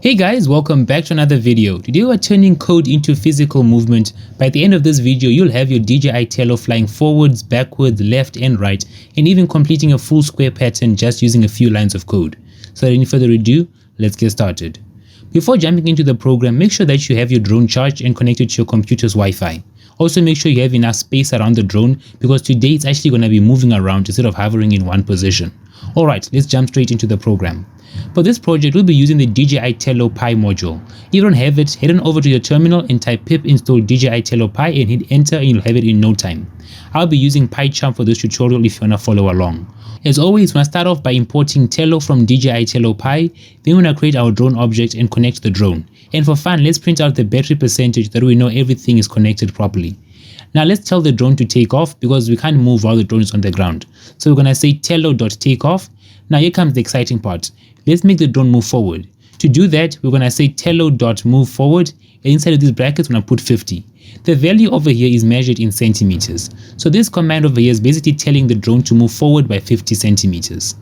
Hey guys, welcome back to another video. Today we're turning code into physical movement. By the end of this video, you'll have your DJI Tello flying forwards, backwards, left and right, and even completing a full square pattern just using a few lines of code. So without any further ado, let's get started. Before jumping into the program, make sure that you have your drone charged and connected to your computer's Wi-Fi. Also make sure you have enough space around the drone because today it's actually going to be moving around instead of hovering in one position. Alright, let's jump straight into the program. For this project, we'll be using the DJI Tello Pi module. If you don't have it, head on over to your terminal and type pip install DJI Tello Pi and hit enter and you'll have it in no time. I'll be using PyCharm for this tutorial if you want to follow along. As always, we're going to start off by importing Tello from DJI Tello Pi, then we're going to create our drone object and connect the drone. And for fun, let's print out the battery percentage that we know everything is connected properly. Now let's tell the drone to take off because we can't move while the drone is on the ground. So we're going to say tello.takeoff. Now here comes the exciting part. Let's make the drone move forward. To do that, we're going to say tello.moveForward, and inside of these brackets we're going to put 50. The value over here is measured in centimeters. So this command over here is basically telling the drone to move forward by 50 centimeters.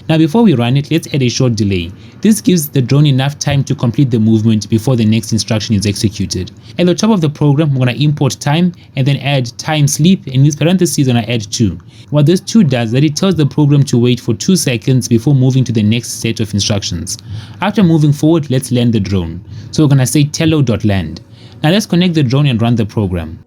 Now before we run it, let's add a short delay. This gives the drone enough time to complete the movement before the next instruction is executed. At the top of the program, we're going to import time and then add time sleep, and in these parentheses we're going to add 2. What this 2 does is that it tells the program to wait for 2 seconds before moving to the next set of instructions. After moving forward, let's land the drone. So we're going to say tello.land. Now let's connect the drone and run the program.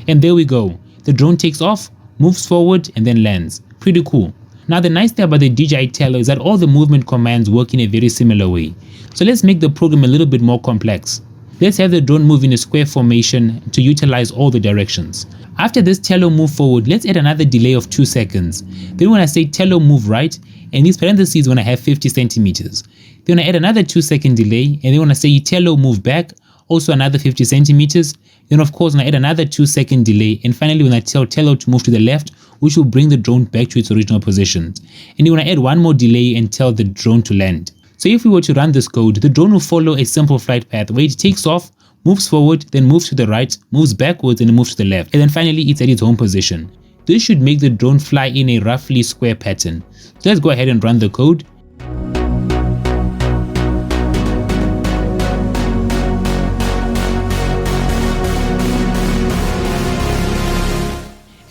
And there we go. The drone takes off, moves forward and then lands. Pretty cool. Now the nice thing about the DJI Tello is that all the movement commands work in a very similar way. So let's make the program a little bit more complex. Let's have the drone move in a square formation to utilize all the directions. After this Tello move forward, let's add another delay of 2 seconds. Then when I say Tello move right, and these parentheses when I have 50 centimeters. Then I add another 2-second delay, and then when I say Tello move back, also another 50 centimeters. Then of course when I add another 2-second delay, and finally when I tell Tello to move to the left, which will bring the drone back to its original position. And then when I add one more delay and tell the drone to land. So if we were to run this code, the drone will follow a simple flight path where it takes off, moves forward, then moves to the right, moves backwards and moves to the left, and then finally it's at its home position. This should make the drone fly in a roughly square pattern. So let's go ahead and run the code.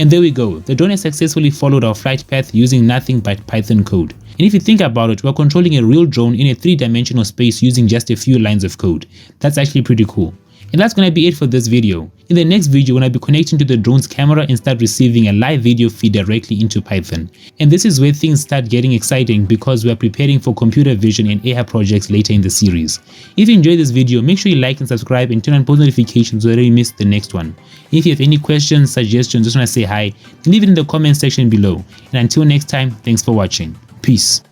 And there we go, the drone has successfully followed our flight path using nothing but Python code. And if you think about it, we're controlling a real drone in a 3-dimensional space using just a few lines of code. That's actually pretty cool. And that's going to be it for this video. In the next video, we're going to be connecting to the drone's camera and start receiving a live video feed directly into Python. And this is where things start getting exciting because we are preparing for computer vision and AI projects later in the series. If you enjoyed this video, make sure you like and subscribe and turn on post notifications so that you miss the next one. If you have any questions, suggestions, just want to say hi, leave it in the comment section below. And until next time, thanks for watching. Peace.